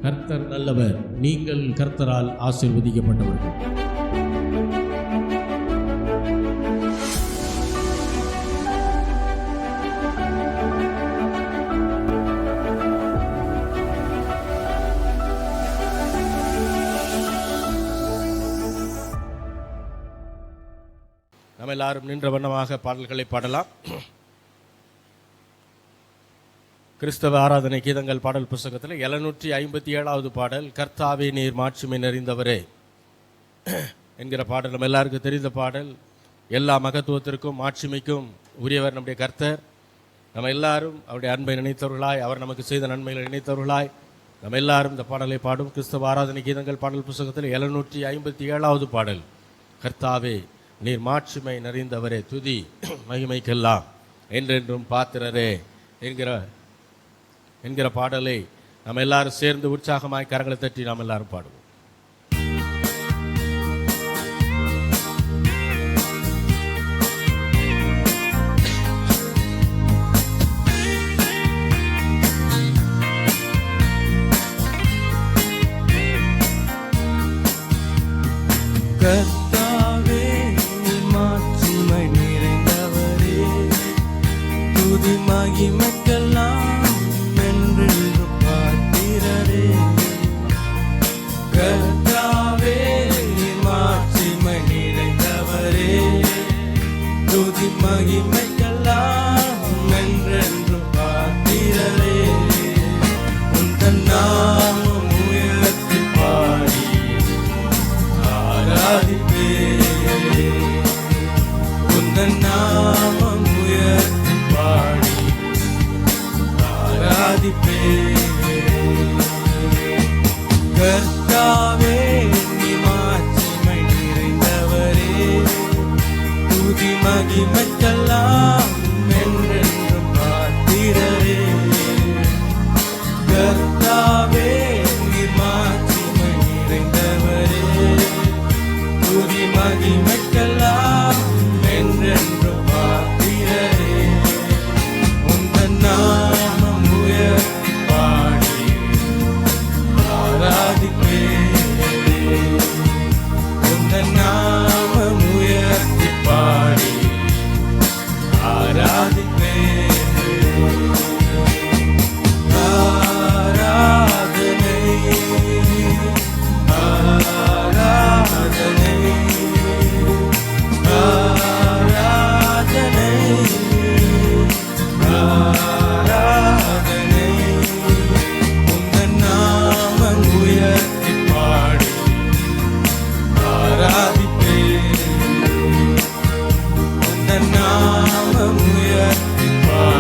கர்த்தர் நல்லவர், நீங்கள் கர்த்தரால் ஆசீர்வதிக்கப்பட்டவர்கள். நம்ம எல்லாரும் நின்ற வண்ணமாக பாடல்களை பாடலாம். கிறிஸ்தவ ஆராதனை கீதங்கள் பாடல் புஸ்தகத்தில் 757வது பாடல், கர்த்தாவே நீர் மாட்சிமை நிறைந்தவரே என்கிற பாடல். நம்ம எல்லாருக்கும் தெரிந்த பாடல். எல்லா மகத்துவத்திற்கும் மாட்சிமைக்கும் உரியவர் நம்முடைய கர்த்தர். நம்ம எல்லாரும் அவருடைய அன்பை நினைத்தவர்களாய், அவர் நமக்கு செய்த நன்மைகளை நினைத்தவர்களாய் நம்ம எல்லாரும் இந்த பாடலை பாடும். கிறிஸ்தவ ஆராதனை கீதங்கள் பாடல் புஸ்தகத்தில் 757வது பாடல், கர்த்தாவே நீர் மாட்சிமை நிறைந்தவரே, துதி மகிமைக்கெல்லாம் என்றென்றும் பாத்திரரே என்கிற பாடலை நம்ம எல்லாரும் சேர்ந்து உற்சாகமாய் கரங்களை தட்டி நாம் எல்லாரும் பாடுவோம். கர்த்தாவே நீர் மாட்சிமை நிறைந்தவரே, துதி மகிமைக்கெல்லாம் என்றென்றும் பாத்திரரே. கர்த்தாவே நீர் மாட்சிமை நிறைந்தவரே, துதி மகிமைக்கெல்லாம் என்றென்றும் பாத்திரரே. உந்தன் நாமம் உயர்த்தி பாடி உந்தன் நாமம் உயர்த்தி பாடி ஆராதிப்பே. கர்த்தாவே நீர் மாட்சிமை நிறைந்தவரே, துதி மகிமைக்கெல்லாம் என்றென்றும் பாத்திரரே. கர்த்தாவே நீர் மாட்சிமை நிறைந்தவரே, துதி மகிமைக்கெல்லாம் என்றென்றும் பாத்திரரே. உந்தன் நாமம் உயர்த்தி பாடி ஆராதிப்பே. உந்தன் நாமம் உயர்த்தி பாடி ஆராதிப்பே. ஆராதனை ஆராதனை ஆராதனை ஆராதனை. உந்தன் நாமம் உயர்த்தி பாடி ஆராதிப்பே. உந்தன் நாமம் உயர்த்தி பாடி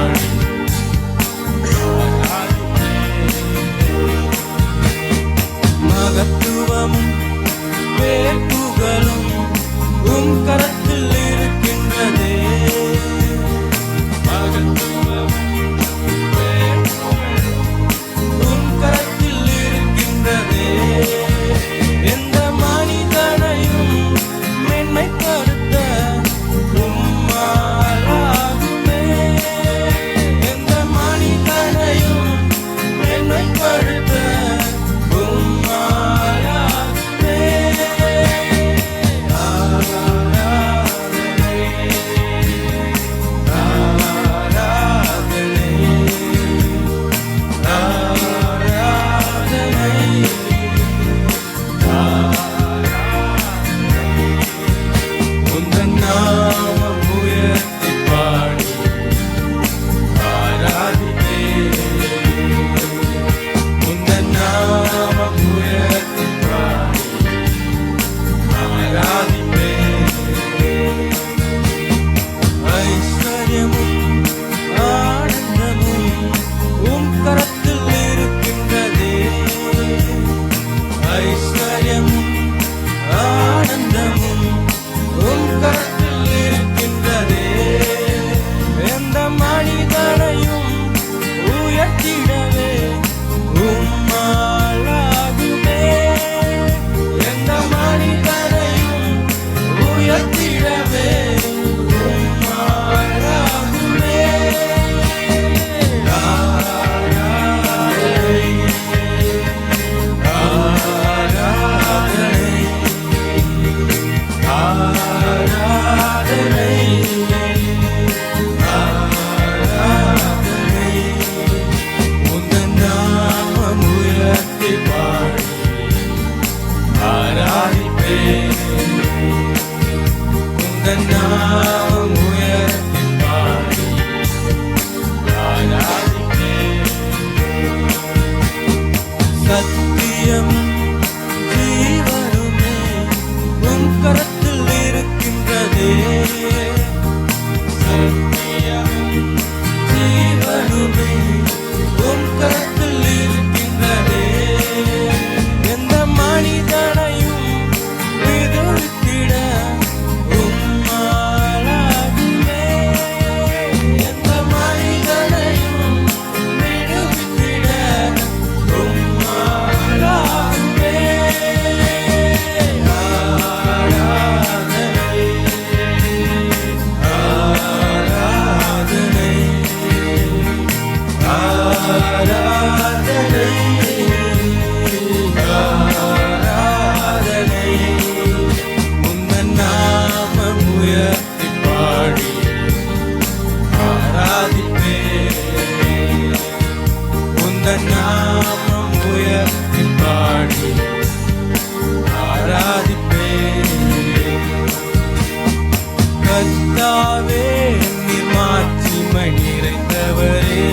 மாட்சிமை நிறைந்தவரே,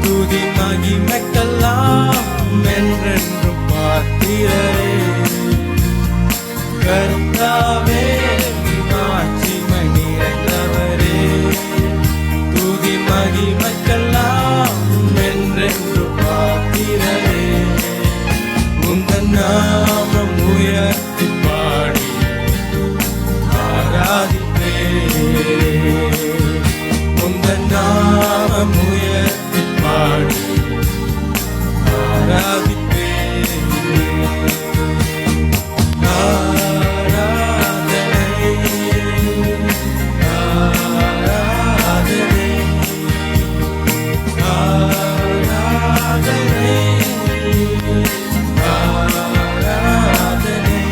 துதி மகிமைக்கெல்லாம் என்றென்றும் பாத்திரரே. கர்த்தாவே மாட்சிமை நிறைந்தவரே, துதி மகிமைக்கெல்லாம் என்றென்றும் பாத்திரரே. உந்தன் நாமம் உயர்த்தி பாடி ஆராதிப்பேன். உந்தன் நாமம் உயர்த்தி பாடி ஆராதிப்பேன். ஆராதனை ஆராதனை ஆராதனை ஆராதனை.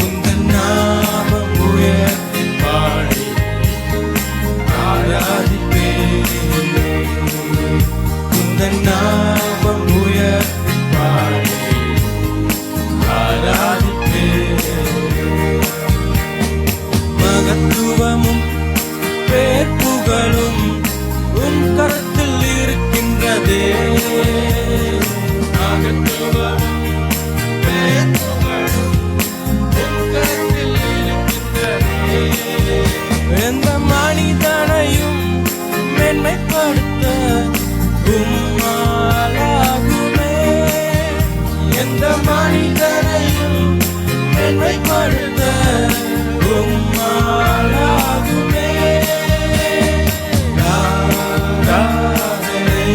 உந்தன் நாமம் உயர்த்தி பாடி ஆராதிப்பேன். உந்தன் நாமம் உயர்த்தி பாடி ஆராதிப்பேன். மகத்துவமும் பேர்ப்புகழும் உன் கரத்தில் இருக்கின்றதே. மகத்துவமும் பேர்ப்புகழும் உன் கரத்தில் இருக்கின்றதே. எந்த மனிதனையும் மேன்மைப்படுத்த உம்மாலாகுமே. எந்த மனிதனையும் மேன்மைப்படுத்த உம்மாலாகுமே. ஆராதனை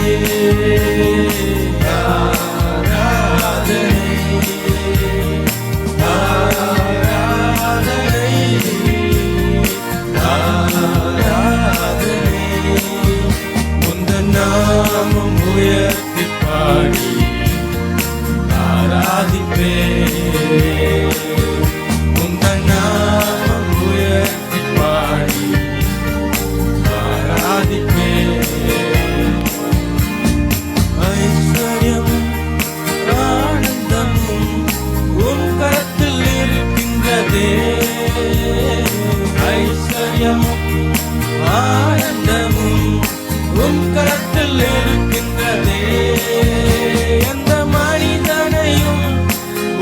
ஆராதனை ஆராதனை ஆராதனை. உந்தன் நாமம் உயர்த்தி பாடி ஆராதிப்பேன். உந்தன் நாமம் உயர்த்தி பாடி ஆராதிப்பேன். ஐஸ்வர்யமும் ஆனந்தமும் உன் கரத்தில் இருக்கின்றதே. ஐஸ்வர்யமும் ஆனந்தமும் உன் கரத்தில் இருக்கின்றதே. எந்த மனிதனையும்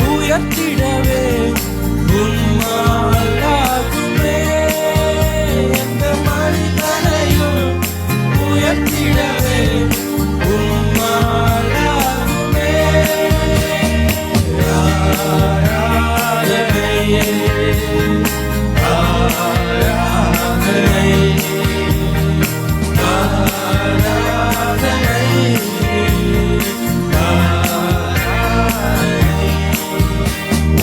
உயர்த்திடவே உம்மாலாகுமே. எந்த மனிதனையும் உயர்த்திடவே உம்மாலாகுமே. ஆராதனை ஆராதனை ஆராதனை ஆராதனை.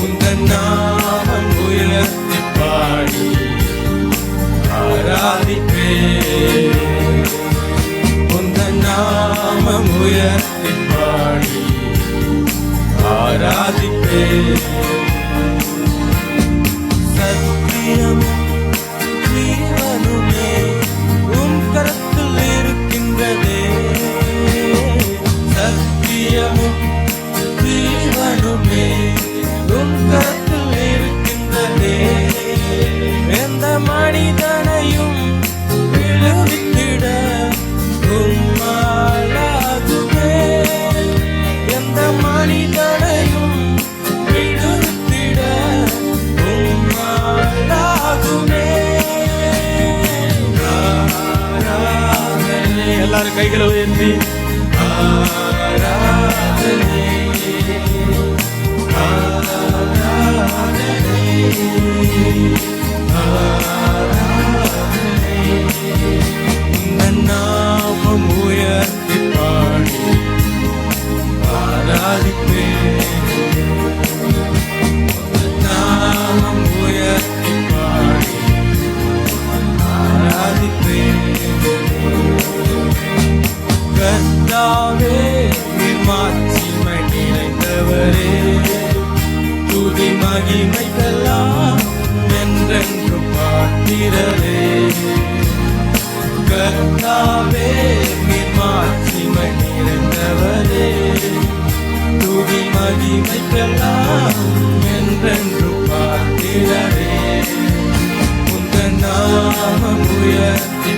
உந்தன் நாமம் உயர்த்தி பாடி ஆராதிப்பேன். உந்தன் நாமம் உயர்த்தி பாடி ஆராதிப்பேன். சத்தியமும் ஜீவனுமே உன் கரத்தில் இருக்கின்றதே. சத்தியமும் ஜீவனுமே உன் கரத்தில் இருக்கின்றதே. எந்த மனிதனையும் விடுவித்திட உம்மாலாகுமே. எந்த மனிதனையும் விடுவித்திட உம்மாலாகுமே. ஆராதனை. எல்லாரும் கைகளை உயர்த்தி ஆராதனை ஆராதனை ஆராதனை. உந்தன் நாமம் உயர்த்தி பாடி ஆராதிப்பேன். உந்தன் நாமம் உயர்த்தி பாடி ஆராதிப்பேன். கர்த்தாவே மாட்சிமை நிறைந்தவரே, துதி மகிமைக்கெல்லாம் என்றென்றும் பாத்திரரே. கர்த்தாவே மாட்சிமை நிறைந்தவரே, துதி மகிமைக்கெல்லாம் என்றென்றும் பாத்திரரே. உந்தன் நாமம் உயர்த்தி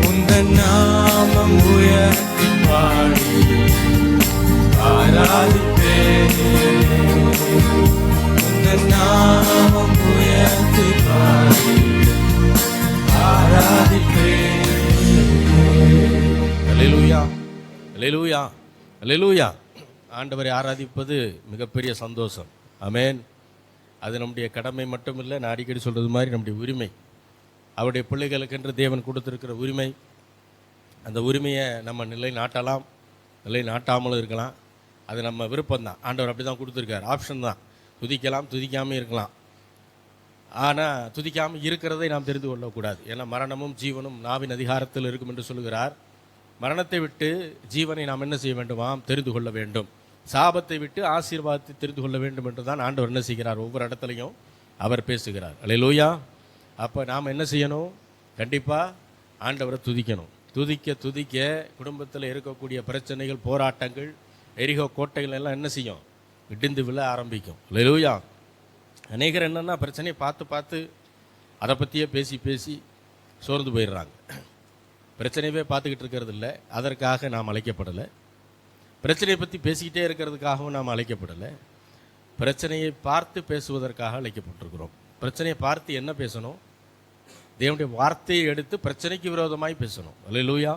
உந்தன் நாமம் உயர்த்தி பாடி ஆராதிப்பேன். உந்தன் நாமம் உயர்த்தி பாடி ஆராதிப்பேன். அல்லேலூயா, அல்லேலூயா, அல்லேலூயா. ஆண்டவரை ஆராதிப்பது மிகப்பெரிய சந்தோஷம். ஆமென். அது நம்முடைய கடமை மட்டும் இல்லை, நான் அடிக்கடி சொல்கிறது மாதிரி நம்முடைய உரிமை. அவருடைய பிள்ளைகளுக்கென்று தேவன் கொடுத்துருக்கிற உரிமை. அந்த உரிமையை நம்ம நிலை நாட்டலாம், நிலை நாட்டாமலும் இருக்கலாம். அது நம்ம விருப்பம்தான். ஆண்டவர் அப்படி தான் கொடுத்துருக்கார், ஆப்ஷன் தான். துதிக்கலாம், துதிக்காமல் இருக்கலாம். ஆனால் துதிக்காமல் இருக்கிறதை நாம் தெரிந்து கொள்ளக்கூடாது. ஏன்னா மரணமும் ஜீவனும் நாவின் அதிகாரத்தில் இருக்கும் என்று சொல்கிறார். மரணத்தை விட்டு ஜீவனை நாம் என்ன செய்ய வேண்டுமாம்? தெரிந்து கொள்ள வேண்டும். சாபத்தை விட்டு ஆசீர்வாதத்தை தெரிந்து கொள்ள வேண்டும் என்று தான் ஆண்டவர் என்ன செய்கிறார்? ஒவ்வொரு இடத்துலையும் அவர் பேசுகிறார். அல்லேலூயா. அப்போ நாம் என்ன செய்யணும்? கண்டிப்பாக ஆண்டவரை துதிக்கணும். துதிக்க துதிக்க குடும்பத்தில் இருக்கக்கூடிய பிரச்சனைகள், போராட்டங்கள், எரிகோ கோட்டைகள் எல்லாம் என்ன செய்யும்? இடிந்து விழ ஆரம்பிக்கும். அல்லேலூயா. அநேகர் என்னென்னா பிரச்சனையை பார்த்து பார்த்து அதை பற்றியே பேசி பேசி சோர்ந்து போயிடுறாங்க. பிரச்சனையவே பார்த்துக்கிட்டு இருக்கிறது இல்லை. அதற்காக நாம் அழைக்கப்படலை. பிரச்சனையை பற்றி பேசிக்கிட்டே இருக்கிறதுக்காகவும் நாம் அழைக்கப்படலை. பிரச்சனையை பார்த்து பேசுவதற்காக அழைக்கப்பட்டிருக்கிறோம். பிரச்சனையை பார்த்து என்ன பேசணும்? தேவனுடைய வார்த்தையை எடுத்து பிரச்சனைக்கு விரோதமாய் பேசணும். அல்லேலூயா.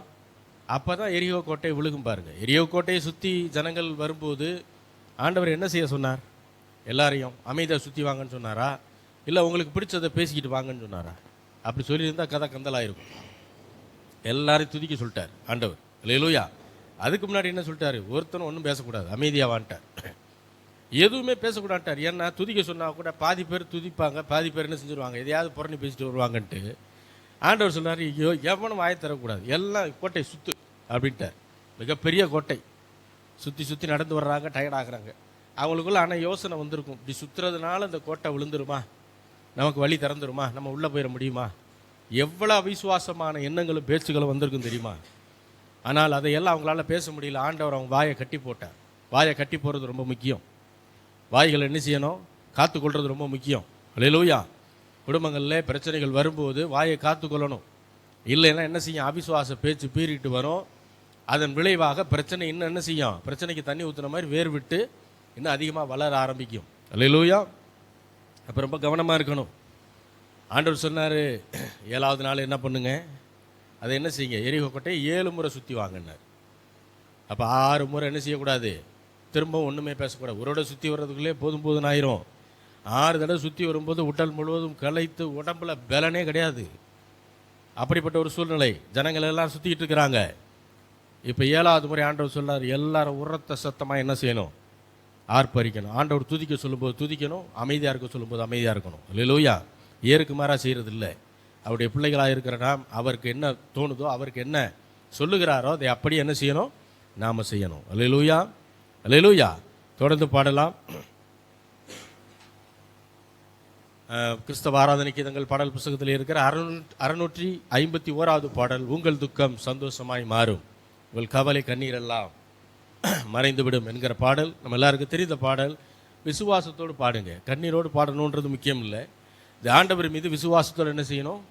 அப்போ தான் எரிகோ கோட்டை விழுகும் பாருங்க. எரிகோ கோட்டையை சுற்றி ஜனங்கள் வரும்போது ஆண்டவர் என்ன செய்ய சொன்னார்? எல்லாரையும் அமைதியாக சுற்றி வாங்கன்னு சொன்னாரா? இல்லை உங்களுக்கு பிடிச்சதை பேசிக்கிட்டு வாங்கன்னு சொன்னாரா? அப்படி சொல்லியிருந்தால் கதை கந்தலாயிருக்கும். எல்லாரையும் துதிக்க சொல்லிட்டார் ஆண்டவர். அல்லேலூயா. அதுக்கு முன்னாடி என்ன சொல்லிட்டாரு? ஒருத்தனும் ஒன்றும் பேசக்கூடாது, அமைதியாக வான்ட்டார். எதுவுமே பேசக்கூடாட்டார். ஏன்னா துதிக்க சொன்னால் கூட பாதி பேர் துதிப்பாங்க, பாதி பேர் என்ன செஞ்சுருவாங்க? எதையாவது புறணி பேசிட்டு வருவாங்கன்ட்டு ஆண்டவர் சொன்னார், ஐயோ எவனும் வாயை தரக்கூடாது, எல்லாம் கோட்டை சுற்று அப்படின்ட்டார். மிகப்பெரிய கோட்டை சுற்றி சுற்றி நடந்து வர்றாங்க, டயர்டாகிறாங்க. அவங்களுக்குள்ள ஆனால் யோசனை வந்திருக்கும், இப்படி சுற்றுறதுனால இந்த கோட்டை விழுந்துருமா, நமக்கு வழி திறந்துருமா, நம்ம உள்ளே போயிட முடியுமா? எவ்வளோ அவிசுவாசமான எண்ணங்களும் பேச்சுகளும் வந்திருக்கும் தெரியுமா? ஆனால் அதையெல்லாம் அவங்களால பேச முடியல. ஆண்டவர் அவங்க வாயை கட்டி போட்டார். வாயை கட்டி போகிறது ரொம்ப முக்கியம். வாய்களை என்ன செய்யணும்? காத்துக்கொள்வது ரொம்ப முக்கியம். அல்லேலூயா. குடும்பங்களில் பிரச்சனைகள் வரும்போது வாயை காத்துக்கொள்ளணும். இல்லைன்னா என்ன செய்யும்? அவிசுவாச பேச்சு பீறிட்டு வரும். அதன் விளைவாக பிரச்சனை இன்னும் என்ன செய்யும்? பிரச்சனைக்கு தண்ணி ஊற்றுன மாதிரி வேர் விட்டு இன்னும் அதிகமாக வளர ஆரம்பிக்கும். அல்லேலூயா. அப்போ ரொம்ப கவனமாக இருக்கணும். ஆண்டவர் சொன்னார், 7வது நாள் என்ன பண்ணுங்க? அதை என்ன செய்யுங்க? எரிகோ கோட்டையை 7 முறை சுற்றி வாங்கினார். அப்போ 6 முறை என்ன செய்யக்கூடாது? திரும்பவும் ஒன்றுமே பேசக்கூடாது. ஒரு தடவை சுற்றி வர்றதுக்குள்ளே போதும் ஆயிரும். 6 தடவை சுற்றி வரும்போது உடல் முழுவதும் களைத்து உடம்புல பலனே கிடையாது. அப்படிப்பட்ட ஒரு சூழ்நிலை. ஜனங்கள் எல்லாம் சுற்றிக்கிட்டு இருக்கிறாங்க. இப்போ 7வது முறை ஆண்டவர் சொன்னார், எல்லாரும் உரத்த சத்தமாக என்ன செய்யணும்? ஆர்ப்பரிக்கணும். ஆண்டவர் துதிக்க சொல்லும்போது துதிக்கணும், அமைதியாக இருக்க சொல்லும்போது அமைதியாக இருக்கணும். அல்லேலூயா. ஏருக்கு மாறாக செய்கிறது இல்லை. அவருடைய பிள்ளைகளாக இருக்கிற நாம் அவருக்கு என்ன தோணுதோ, அவருக்கு என்ன சொல்லுகிறாரோ அதை அப்படியே என்ன செய்யணும்? நாம் செய்யணும். அல்லேலூயா, அல்லேலூயா. தொடர்ந்து பாடலாம். கிறிஸ்தவ ஆராதனை கீதங்கள் பாடல் புத்தகத்தில் இருக்கிற 651வது பாடல், உங்கள் துக்கம் சந்தோஷமாய் மாறும், உங்கள் கவலை கண்ணீரெல்லாம் மறைந்துவிடும் என்கிற பாடல் நம்ம எல்லாருக்கும் தெரிந்த பாடல். விசுவாசத்தோடு பாடுங்க. கண்ணீரோடு பாடணுன்றது முக்கியம் இல்லை. இந்த ஆண்டவர் மீது விசுவாசத்தோடு என்ன செய்யணும்?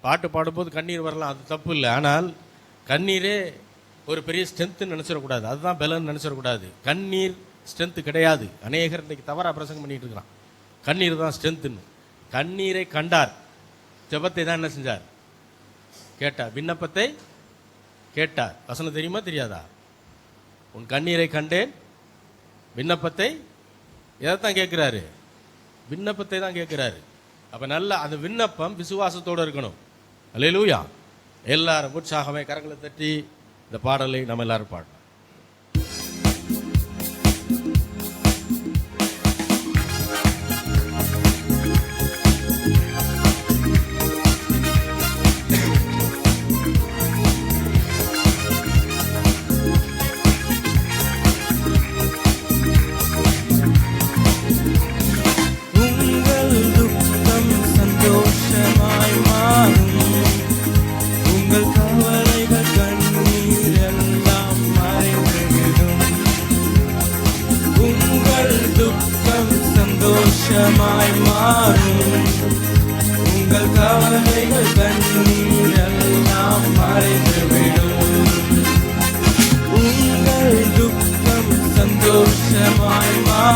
பாட்டு பாடும்போது கண்ணீர் வரலாம், அது தப்பு இல்லை. ஆனால் கண்ணீரே ஒரு பெரிய ஸ்ட்ரென்த்துன்னு நினச்சிடக்கூடாது. அதுதான் பலன்னு நினச்சிடக்கூடாது. கண்ணீர் ஸ்ட்ரென்த்து கிடையாது. அநேகர் இன்றைக்கு தவறாக பிரசங்கம் பண்ணிகிட்டு இருக்கிறான். கண்ணீர் தான் ஸ்ட்ரென்த்துன்னு. கண்ணீரை கண்டார், ஜெபத்தை தான் என்ன செஞ்சார்? கேட்டார், விண்ணப்பத்தை கேட்டார். வசனம் தெரியுமா தெரியாதா? உன் கண்ணீரை கண்டேன், விண்ணப்பத்தை எதைத்தான் கேட்குறாரு? விண்ணப்பத்தை தான் கேட்குறாரு. அப்போ நல்ல அந்த விண்ணப்பம் விசுவாசத்தோடு இருக்கணும். அல்லேலூயா. எல்லாரும் உற்சாகமே கரங்களை தட்டி இந்த பாடலை நம்ம எல்லாரும் பாடணும். உங்கள் கவலைகள் கண்ணீர் எல்லாம்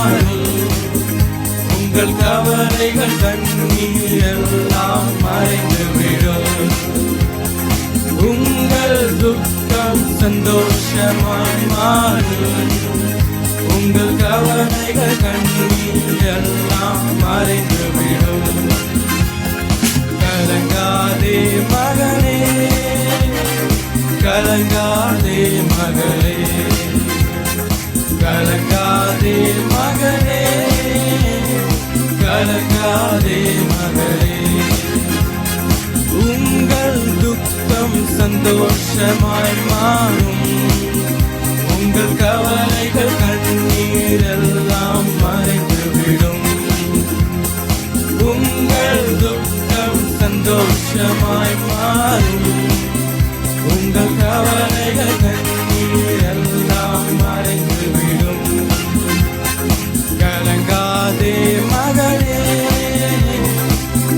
மாறும். உங்கள் கவலைகள் கண்ணீர் எல்லாம் மறைந்துவிடும். உங்கள் துக்கம் சந்தோஷமாய் மாறும். உங்கள் கவலைகள் கண்ணீர் எல்லாம் மறைந்துவிடும். கலங்காதே மகனே, கலங்காதே மகளே, கலங்காதே மகனே, கலங்காதே மகளே. உங்கள் துக்கம் சந்தோஷமாய் மாறும். உங்கள் கவலைகள் கண்ணீர் எல்லாம் மறைந்துவிடும். உங்கள் துக்கம் சந்தோஷமாய் மாறும். உங்கள் கவலைகள் கண்ணீர் எல்லாம் மறைந்துவிடும். கலங்காதே மகளே,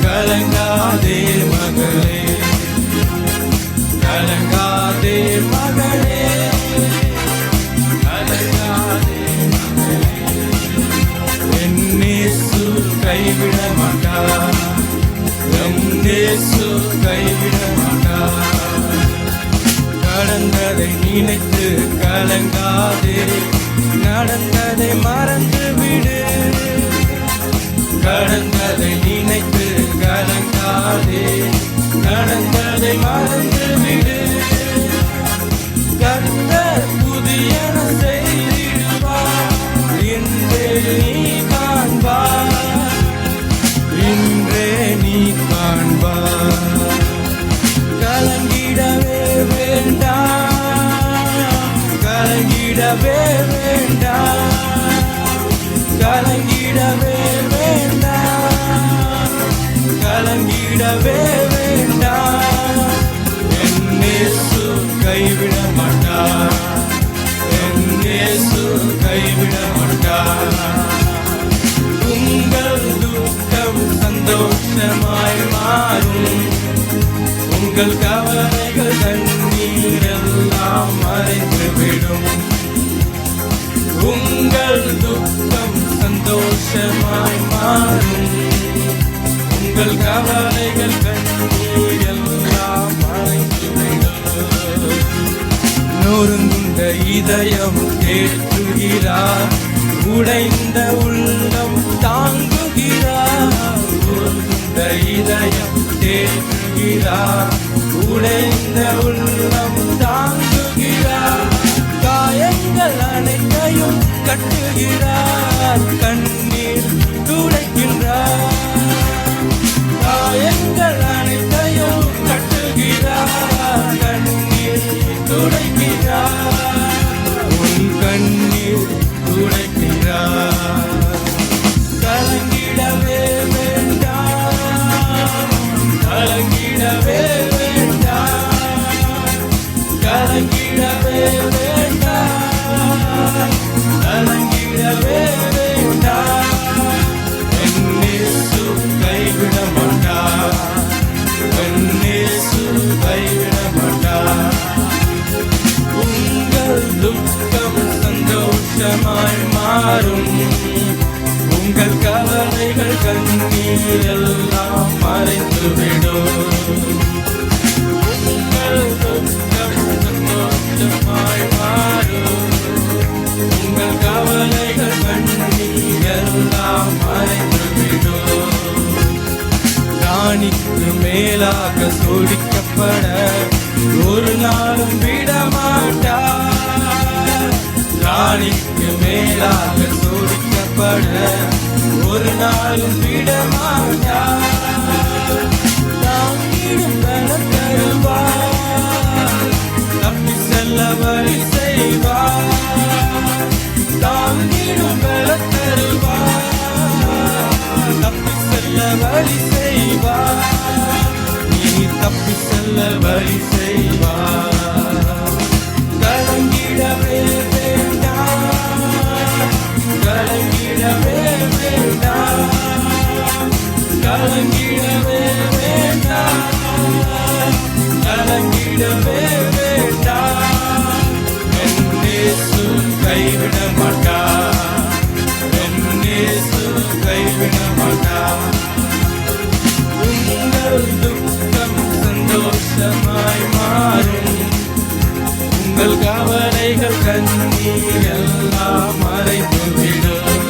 கலங்காதே மகளே, கலங்காதே மகளே, கலங்காதே மகளே. என் இயேசு கைவிட மாட்டார், என் இயேசு கைவிட மாட்டார். கடந்ததை நினைத்து கலங்காதே, நடந்ததை மறந்து விடு. கடந்ததை நினைத்து கலங்காதே, நடந்ததை மறந்து விடு. கர்த்தர் புதியன செய்திடுவார், இன்றே நீ காண்பார், இன்றே நீ காண்பார். கலங்கிடவே வேண்டாம், கலங்கிடவே வேண்டாம், கலங்கிடவே வேண்டாம், கலங்கிடவே வேண்டாம். என் இயேசு கைவிட மாட்டார், என் இயேசு கைவிட மாட்டார். உங்கள் துக்கம் சந்தோஷமாய் மாறும். உங்கள் கவலைகள் கண்ணீர் எல்லாம் மறைந்துவிடும். உங்கள் துக்கம் சந்தோஷமாய் மாறும். உங்கள் கவலைகள் கண்ணீர் எல்லாம் மறைந்துவிடும். நொறுங்குண்ட இதயம் தேற்றுகிறார், உடைந்த உள்ளம் தாங்குகிறார். நொறுங்குண்ட இதயம் தேற்றுகிறார், உடைந்த உள்ளம் தாங்குகிறார். காயங்கள் அனைத்தையும் கட்டுகிறார், கண்ணீர் துடைக்கின்றார். காயங்கள் அனைத்தையும் கட்டுகிறார், கண்ணீர் துடைக்கிறார். உன் கண்ணீர் துடைக்கிறார். கலங்கிடவே வேண்டாம், கலங்கிடவே வேண்டாம், கலங்கிடவே வேண்டாம், கலங்கிடவே வேண்டாம். என் இயேசு கைவிட மாட்டார், என் இயேசு கைவிட மாட்டார். உங்கள் துக்கம் சந்தோஷமாய் மாறும். உங்கள் கவலைகள் கண்ணீர் எல்லாம் மறைந்துவிடும். உங்கள் துக்கம் சந்தோஷமாய் மாறும். உங்கள் கவலைகள் கண்ணீர் எல்லாம் மறைந்துவிடும். ராணிக்கு மேலாக சோடிக்கப்பட ஒரு நாளும் விடமாட்டார். ராணிக்கு மேலாக சோடிக்கப்பட ஒரு நாளும் விடமாட்டார். தாங்கிடும் பலம் தருவார், தப்பி செல்ல வழி செய்வார். தாங்கிடும் பலம் தருவார், தப்பி செல்ல வழி செய்வார். நீ தப்பி செல்ல வழி செய்வார். கலங்கிடவே வேண்டாம், கலங்கிடவே வேண்டாம், கலங்கிடவே வேண்டாம், கலங்கிடவே வேண்டாம். என் இயேசு கைவிட மாட்டார், என் சந்தோஷமாய் மாறும். உங்கள் கவலைகள் கண்ணீர் எல்லாம் மறைந்துவிடும்.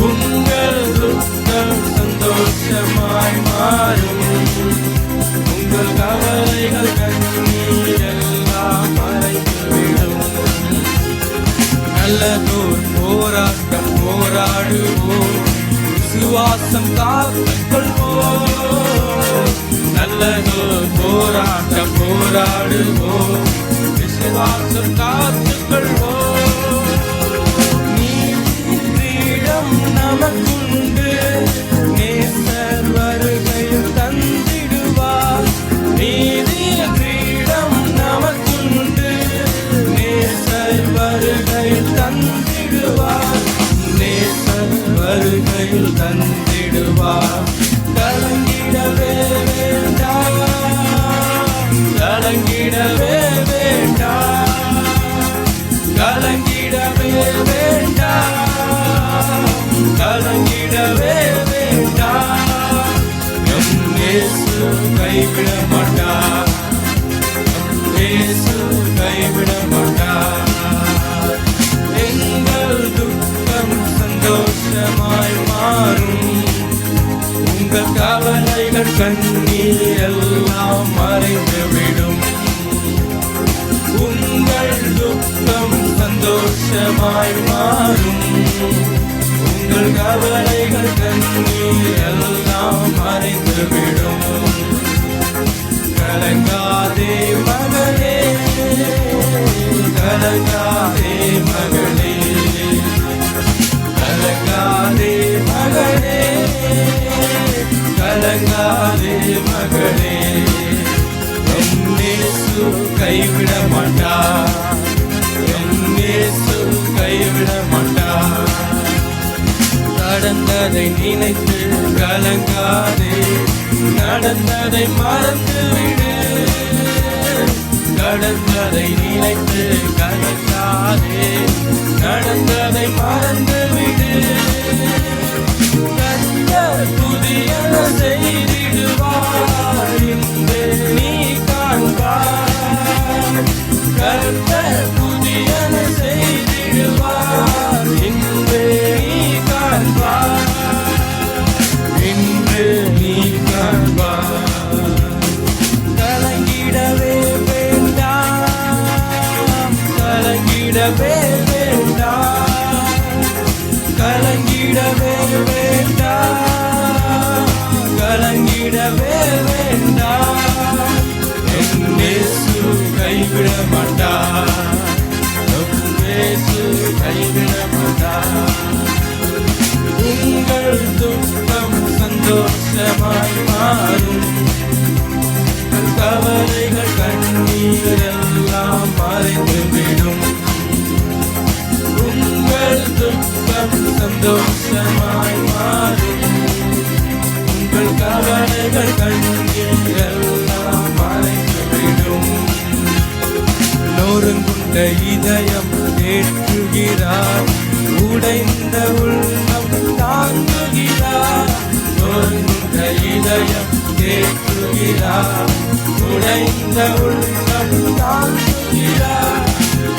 உங்கள் துக்கம் சந்தோஷமாய் மாறும். உங்கள் கவலைகள் கண்ணீர் எல்லாம் மறைந்துவிடும். நல்லதோர் போராட்டம் போராடுவோம், விசுவாசம் காத்துக் கொள்வோம். நல்லதோர் போராட்டம் போராடுவோம், விசுவாசம் காத்துக் கொள்வோம். நீதியிடம் நமக்குண்டு, நேசர் வருகையில் தந்திடுவார். நீதியின் கிரீடம் நமக்குண்டு, நேசர் வருகையில் தந்திடுவார். நேசர் வருகையில் தந்திடுவார். கலங்கிடவே வேண்டாம், கலங்கிடவே வேண்டாம், கலங்கிடவே வேண்டாம், கலங்கிடவே வேண்டாம். எம் இயேசு கைவிட மாட்டார், எம் இயேசு கைவிட மாட்டார். எங்கள் துக்கம் சந்தோஷமாய் மாறும். உங்கள் கவலைகள் கண்ணீர் எல்லாம் மறைந்துவிடும். உங்கள் துக்கம் சந்தோஷமாய் மாறும். உங்கள் கவலைகள் கண்ணீர் எல்லாம் மறைந்துவிடும். கலங்காதே மகளே, கலங்காதே மகளே, கலங்காதே மகளே, கலங்காதே மகளே. எம் இயேசு கைவிட மாட்டார், எம் இயேசு கைவிட மாட்டார். நடந்ததை நினைத்து கலங்காதே, நடந்ததை மறந்துவிடு. நடந்ததை நினைத்து கலங்காதே, நடந்ததை மறந்துவிடு. கர்த்தர் புதியன செய்திடுவார், இன்று நீ காண்பார். கர்த்தர் புதியன செய்திடுவார், இன்று நீ காண்பார். இன்று நீ காண்பார். கலங்கிடவே வேண்டாம், கலங்கிடவே வேண்டாம், கலங்கிடவே வேண்டாம், கலங்கிடவே வேண்டாம். என் இயேசு கைவிட மாட்டார், என் இயேசு கைவிட மாட்டார். உங்கள் துக்கம் சந்தோஷமாய் மாறும். உங்கள் கவலைகள் கண்ணீர் எல்லாம் மறைந்துவிடும். உங்கள் துக்கம் சந்தோஷமாய் மாறும். உங்கள் கவலைகள் கண்ணீர் எல்லாம் மறைந்துவிடும். நொறுங்குண்ட இதயம் தேற்றுகிறார், உடைந்த உள்ளம் தாங்குகிறார். நொறுங்குண்ட இதயம் தேற்றுகிறார், உடைந்த உள்ளம் தாங்குகிறார்.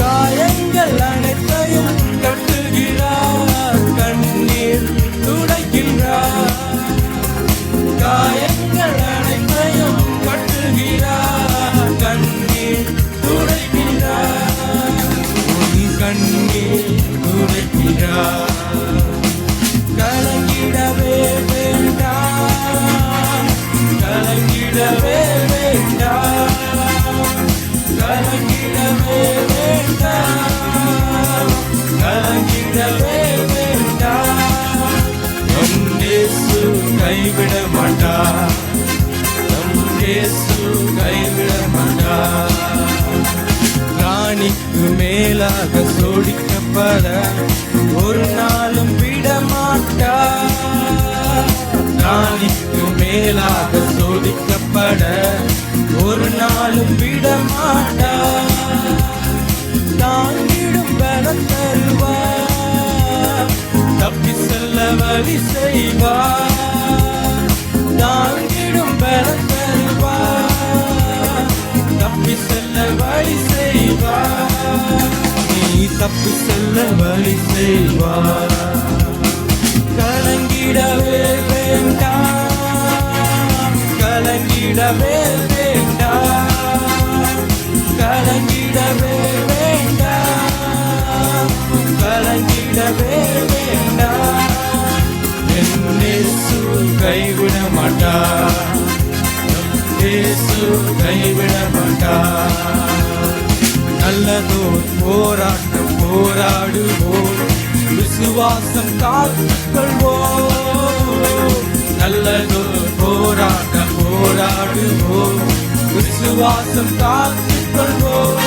காயங்கள் அனைத்தையும் கட்டுகிறார், கண்ணீர் துடைக்கின்றார். காயங்கள் அனைத்தையும் கட்டுகிறார், கண்ணீர் துடைக்கின்றார். உன் கண்ணீர் துடைக்கிறார். கலங்கிடவே வேண்டாம், கலங்கிடவே வேண்டாம், கலங்கிடவே வேண்டாம், கலங்கிடவே வேண்டாம். நம் இயேசு கைவிட மாட்டார், நம் இயேசு கைவிட மாட்டார். ராணிக்கு மேலாக சோடிக்கப்பட ஒரு நாளும் விடமாட்டார். ராணிக்கு மேலாக சோதிக்கப்பட ஒரு நாளும் விடமாட்டார். தாங்கிடும் பலம் தருவார், தப்பி செல்ல வழி செய்வார். தாங்கிடும் பலம் தருவார், நல்ல வழி செய்வார். கலங்கிடவே வேண்டாம், கலங்கிடவே வேண்டாம், கலங்கிடவே வேண்டாம், கலங்கிடவே வேண்டாம். என் இயேசு கைவிட மாட்டார், இயேசு கைவிட மாட்டார். நல்லதோர் போராட்டம் போராடுவோம், விசுவாசம் காத்துக்கொள்வோம். நல்லதோர் போராட்டம் போராடுவோம், விசுவாசம் காத்துக்கொள்வோம்.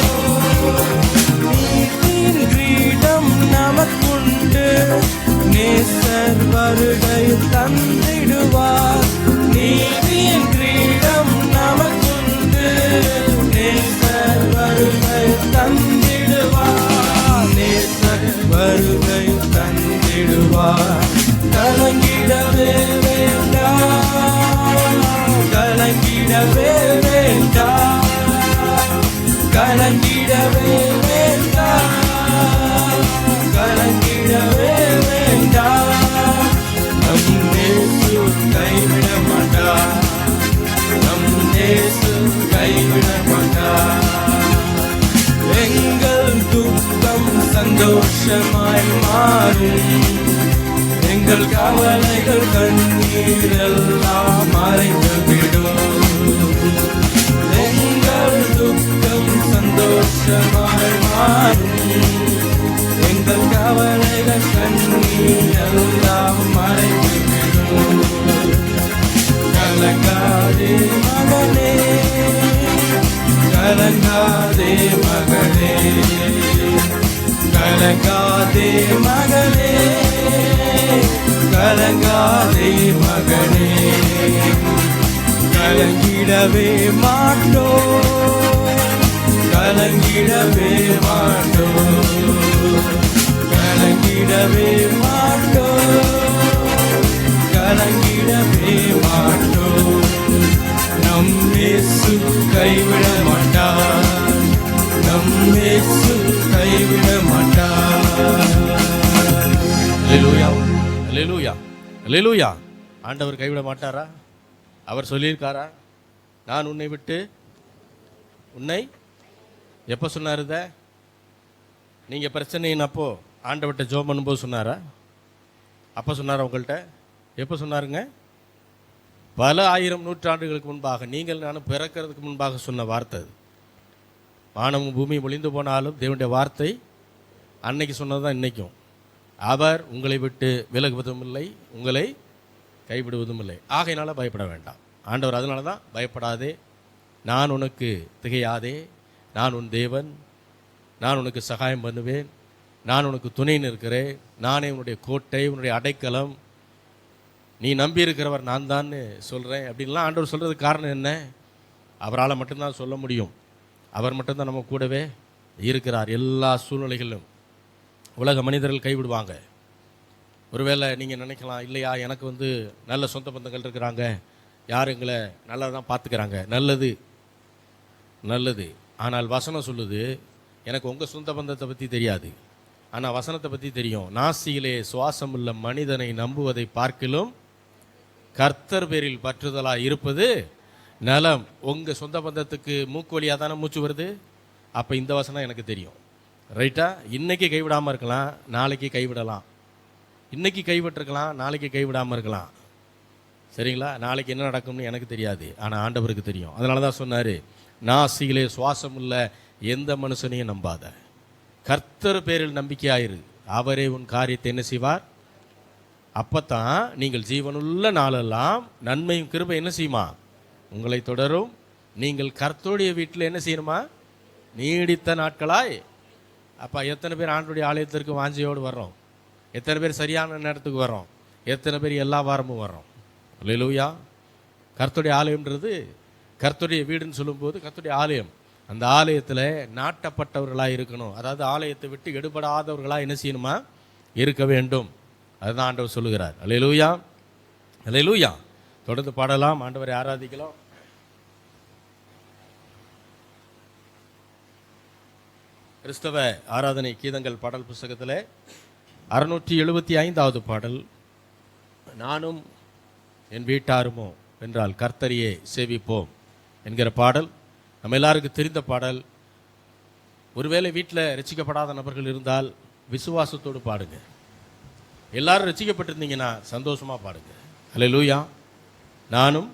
நீதியின் கிரீடம் நமக்குண்டு, நேசர் வருகை தந்திடுவார். நீதியின் கிரீடம் நமக்குண்டு, நேசர் வருகை தந்திடுவார். நேசர் வருகை தந்திடுவார். கலங்கிடவே வேண்டாம், கலங்கிடவே வேண்டாம், கலங்கிடவே வேண்டாம், கலங்கிடவே வேண்டாம். நம் இயேசு கைவிட மாட்டார், நம் இயேசு கைவிட மாட்டார். எங்கள் துக்கம் சந்தோஷமாய் மாறும், எங்கள் கவலைகள் கண்ணீரெல்லாம் மறைந்துவிடும். எங்கள் துக்கம் சந்தோஷமாய் மாறும், எங்கள் கவலைகள் கண்ணீரெல்லாம் மறைந்துவிடும். கலங்காதே மகனே, கலங்காதே மகளே, கலங்காதே மகளே, கலங்காதே மகனே. கலங்கிடவே மாட்டோம், கலங்கிடவே மாட்டோம், கலங்கிடவே மாட்டோம், கலங்கிடவே மாட்டோம். நம் இயேசு கைவிட மாட்டார், நம் இயேசு கைவிட மாட்டார். அல்லேலூயா, அல்லேலூயா, அல்லேலூயா. ஆண்டவர் கைவிட மாட்டாரா? அவர் சொல்லியிருக்காரா, நான் உன்னை விட்டு உன்னை எப்போ சொன்னார்? இதை நீங்கள் பிரச்சனையின் அப்போ ஆண்டவர்கிட்ட ஜெபம் பண்ணும்போது சொன்னாரா? அப்போ சொன்னாரா உங்கள்கிட்ட? எப்போ சொன்னாருங்க? பல ஆயிரம் நூற்றாண்டுகளுக்கு முன்பாக, நீங்கள் நானும் பிறக்கிறதுக்கு முன்பாக சொன்ன வார்த்தை அது. வானமும் பூமியும் ஒளிந்து போனாலும் தேவனுடைய வார்த்தை அன்னைக்கு சொன்னது தான் இன்றைக்கும். அவர் உங்களை விட்டு விலகுவதும் இல்லை, உங்களை கைவிடுவதும் இல்லை. ஆகையினால பயப்பட வேண்டாம். ஆண்டவர் அதனால தான் பயப்படாதே, நான் உனக்கு திகையாதே, நான் உன் தேவன், நான் உனக்கு சகாயம் பண்ணுவேன், நான் உனக்கு துணை நிற்கிறேன், நானே உன்னுடைய கோட்டை, உன்னுடைய அடைக்கலம், நீ நம்பி இருக்கிறவர் நான் தான் சொல்கிறேன் அப்படின்லாம் ஆண்டவர் சொல்கிறதுக்கு காரணம் என்ன? அவரால் மட்டும்தான் சொல்ல முடியும். அவர் மட்டும்தான் நம்ம கூடவே இருக்கிறார் எல்லா சூழ்நிலைகளிலும். உலக மனிதர்கள் கைவிடுவாங்க. ஒருவேளை நீங்கள் நினைக்கலாம், இல்லையா எனக்கு நல்ல சொந்த பந்தங்கள் இருக்கிறாங்க, யார் எங்களை நல்லா தான் பார்த்துக்கிறாங்க. நல்லது நல்லது. ஆனால் வசனம் சொல்லுது, எனக்கு உங்கள் சொந்த பந்தத்தை பற்றி தெரியாது, ஆனால் வசனத்தை பற்றி தெரியும். நாசியிலே சுவாசம் உள்ள மனிதனை நம்புவதை பார்க்கிலும் கர்த்தர் பேரில் பற்றுதலாக இருப்பது நலம். உங்கள் சொந்த பந்தத்துக்கு மூக்கு வழியாக தானே மூச்சு வருது. அப்போ இந்த வசனம் எனக்கு தெரியும். ரைட்டா? இன்றைக்கி கைவிடாமல் இருக்கலாம், நாளைக்கு கைவிடலாம். இன்றைக்கி கைவிட்டிருக்கலாம், நாளைக்கு கைவிடாமல் இருக்கலாம். சரிங்களா? நாளைக்கு என்ன நடக்கும்னு எனக்கு தெரியாது, ஆனால் ஆண்டவருக்கு தெரியும். அதனால தான் சொன்னார், நாசியிலே சுவாசம் உள்ள எந்த மனுஷனையும் நம்பாத, கர்த்தர் பேரில் நம்பிக்கையாயிரு, அவரே உன் காரியத்தை என்ன செய்வார். அப்பத்தான் நீங்கள் ஜீவனுள்ள நாளெல்லாம் நன்மையும் கிருபை என்ன செய்யுமா உங்களை தொடரும். நீங்கள் கர்த்தருடைய வீட்டில் என்ன செய்யணுமா? நீடித்த நாட்களாய். அப்போ எத்தனை பேர் ஆண்டுடைய ஆலயத்திற்கு வாஞ்சியோடு வர்றோம்? எத்தனை பேர் சரியான நேரத்துக்கு வர்றோம்? எத்தனை பேர் எல்லா வாரமும் வர்றோம்? அல்லேலூயா. கர்த்தருடைய ஆலயம்ன்றது, கர்த்தருடைய வீடுன்னு சொல்லும்போது கர்த்தருடைய ஆலயம், அந்த ஆலயத்தில் நாட்டப்பட்டவர்களாக இருக்கணும். அதாவது ஆலயத்தை விட்டு எடுபடாதவர்களாக என்ன செய்யணுமா? இருக்க வேண்டும். அதுதான் ஆண்டவர் சொல்லுகிறார். அல்லேலூயா, அல்லேலூயா. தொடர்ந்து பாடலாம், ஆண்டவரை ஆராதிக்கலாம். கிறிஸ்தவ ஆராதனை கீதங்கள் பாடல் புஸ்தகத்தில் 675வது பாடல், நானும் என் வீட்டாருமோ என்றால் கர்த்தரையே சேவிப்போம் என்கிற பாடல் நம்ம எல்லாருக்கும் தெரிந்த பாடல். ஒருவேளை வீட்டில் ரட்சிக்கப்படாத நபர்கள் இருந்தால் விசுவாசத்தோடு பாடுங்க. எல்லாரும் ரட்சிக்கப்பட்டிருந்தீங்கன்னா சந்தோஷமாக பாடுங்க. அல்லேலூயா. நானும்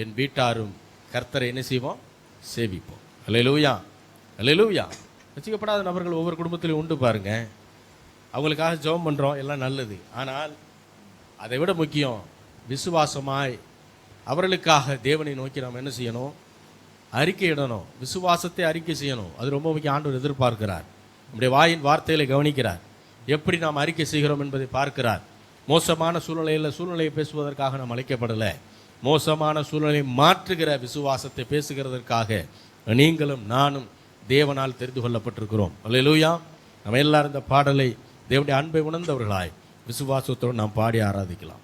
என் வீட்டாரும் கர்த்தரை என்ன செய்வோம்? சேவிப்போம். அல்லேலூயா, அல்லேலூயா. ரட்சிக்கப்படாத நபர்கள் ஒவ்வொரு குடும்பத்திலும் உண்டு பாருங்க. அவங்களுக்காக ஜெபம் பண்ணுறோம், எல்லாம் நல்லது. ஆனால் அதை விட முக்கியம், விசுவாசமாய் அவர்களுக்காக தேவனை நோக்கி நாம் என்ன செய்யணும்? அறிக்கை இடணும். விசுவாசத்தை அறிக்கை செய்யணும். அது ரொம்ப முக்கியம். ஆண்டவர் எதிர்பார்க்கிறார். நம்முடைய வாயின் வார்த்தைகளை கவனிக்கிறார். எப்படி நாம் அறிக்கை செய்கிறோம் என்பதை பார்க்கிறார். மோசமான சூழ்நிலையை பேசுவதற்காக நாம் அழைக்கப்படலை. மோசமான சூழ்நிலையை மாற்றுகிற விசுவாசத்தை பேசுகிறதற்காக நீங்களும் நானும் தேவனால் தெரிந்து கொள்ளப்பட்டிருக்கிறோம். அல்லேலூயா. நம்ம எல்லாரும் இந்த பாடலை தேவனுடைய அன்பை உணர்ந்தவர்களாய் விசுவாசத்தோடு நாம் பாடி ஆராதிக்கலாம்.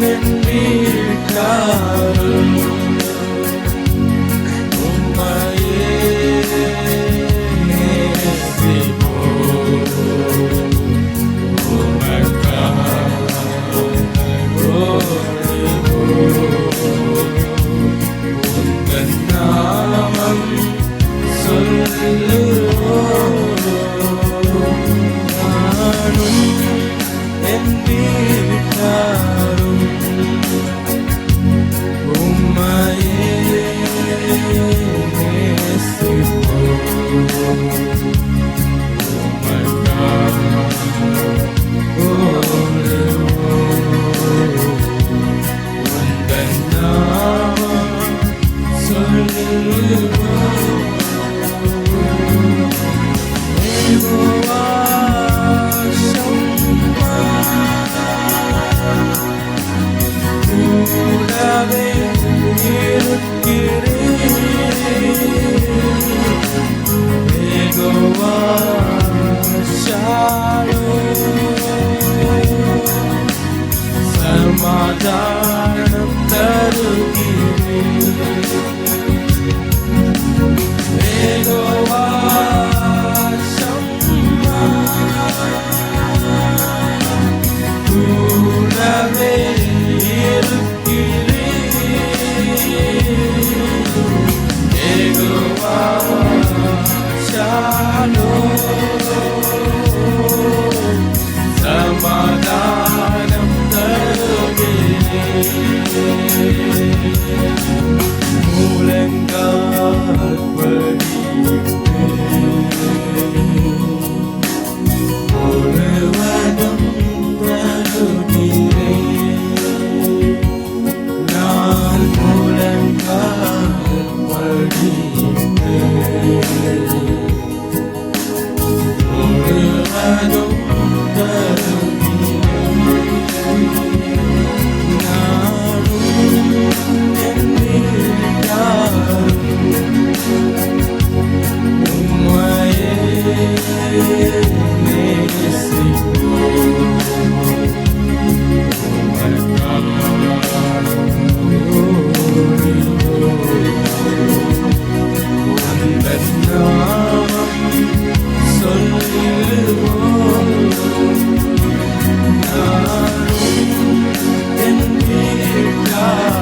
என் வீட்டாரும் உம்மையே நேசிப்போம். உமக்காக ஓடுவோம். உந்தன் நாமம் சொல்லுவோம். நானும் என் வீட்டாரும் உம்மையே நேசிப்போம். உமக்காக ஓடுவோம். உந்தன் நாமம் சொல்லுவோம். யெகோவா ஷம்மா, கூடவே இருக்கிறீர். யெகோவா ஷாலோம், சமாதானம் தருகிறீர். யெகோவா ஷம்மா, கூடவே இருக்கிறீர். யெகோவா ஷாலோம், சமாதானம் தருகிறீர். முழங்கால் படியிட்டு முழுவதும் தருகிறேன். நான் முழங்கால் படியிட்டு முழுவதும் தருகிறேன். நானும் என் வீட்டாரும் உம்மையே நேசிப்போம். உமக்காக ஓடுவோம். உந்தன் நாமம் சொல்லுவோம். நானும் என் வீட்டாரும்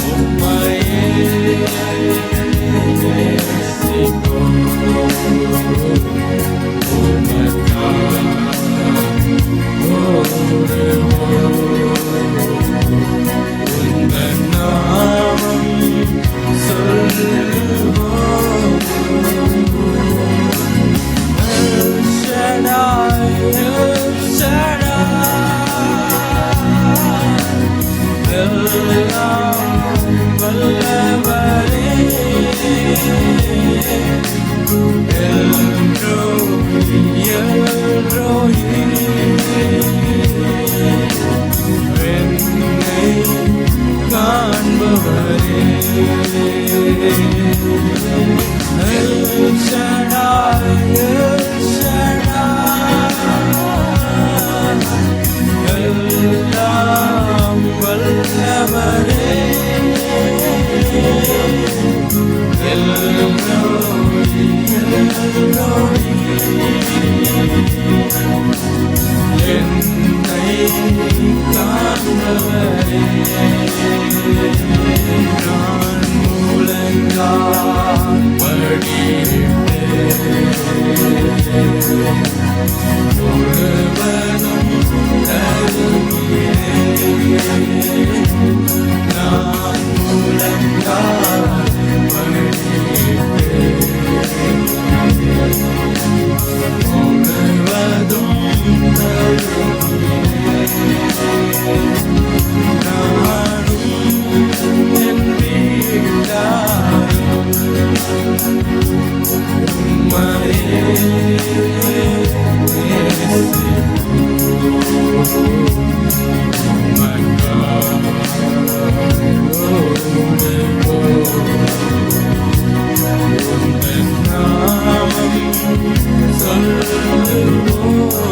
உம்மையே நேசிப்போம். உமக்காக ஓடுவோம். உந்தன் நாமம் சொல்லுவோம். El Shaddai, El Shaddai, எல்லாம் வல்லவரே, El Roi, El Roi, என்னை காண்பவரே. El Shaddai, El Shaddai, எல்லாம் வல்லவரே, El Roi, El Roi, என்னை காண்பவரே. நான் முழங்கால் படியிட்டு முழுவதும் தருகிறேன். நான் முழங்கால் படியிட்டு முழுவதும் தருகிறேன். நானும் என் வீட்டாரும் உம்மையே சொல்லுவோம்.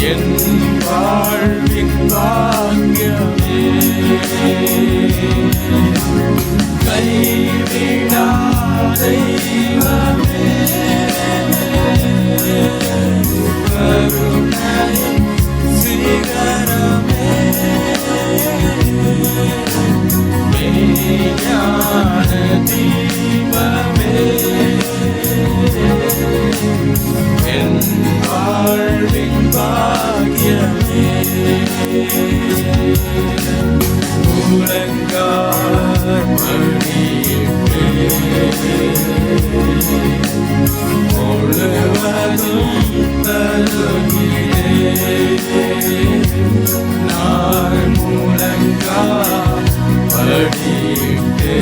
என் வாழ்வின் பாக்கியமே கைவிடா தெய்வமே கருணையின் சிகரமே மெய்ஞான தீபமே என் வாழ்வின் பாக்கியமே முழங்கால் படியிட்டு முழுவதும் தருகிறேன் நான் முழங்கால் படியிட்டு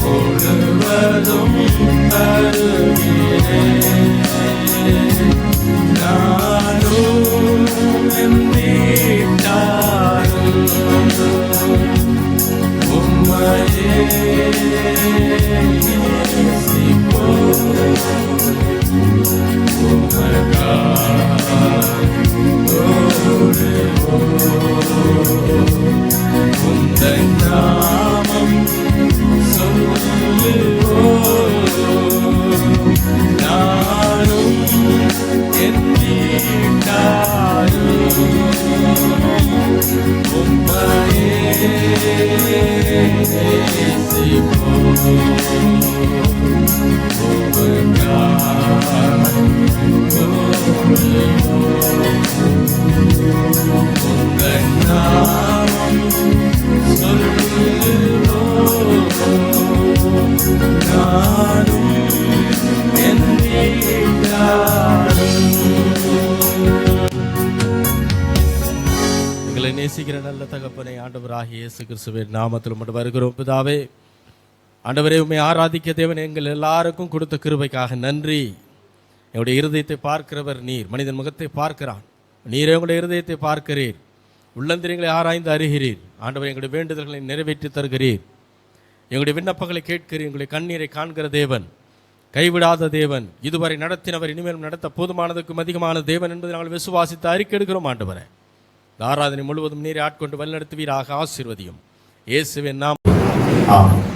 முழுவதும் தருகிறேன் நானும் என் வீட்டாரும் உம்மையே நேசிப்போம். உமக்காய் ஓடுவோம். உந்தன் நாமம் சொல்லுவோம். நானும் என் வீட்டாரும் உம்மையே நேசிப்போம். உமக்காய் ஓடுவோம். உந்தன் நாமம் சொல்லுவோம். நானும் என் வீட்டாரும். எங்களை நேசிக்கிற நல்ல தகப்பனை ஆண்டவராகிய இயேசு கிறிஸ்துவின் நாமத்தில் மட்டும் வருகிறோம். பிதாவே, ஆண்டவரே, உம்மை ஆராதிக்க தேவன் எங்கள் எல்லாருக்கும் கொடுத்த கிருபைக்காக நன்றி. என்னுடைய இருதயத்தை பார்க்கிறவர் நீர். மனிதன் முகத்தை பார்க்கிறான், நீரே உங்களுடைய இருதயத்தை பார்க்கிறீர். உள்ளந்திரியங்களை ஆராய்ந்து அறிகிறீர். ஆண்டவர், எங்களுடைய வேண்டுதல்களை நிறைவேற்றி தருகிறீர். எங்களுடைய விண்ணப்பங்களை கேட்கிறீர். எங்களுடைய கண்ணீரை காண்கிற தேவன், கைவிடாத தேவன், இதுவரை நடத்தினவர் இனிமேலும் நடத்த போதுமானதுக்கும் அதிகமான தேவன் என்பதை நாங்கள் விசுவாசித்து அறிக்கையிடுகிறோம். ஆண்டவரே, இந்த ஆராதனை முழுவதும் நீரை ஆட்கொண்டு வழிநடத்துவீராக. ஆசீர்வதியும் இயேசுவின் நாமம். ஆமென்.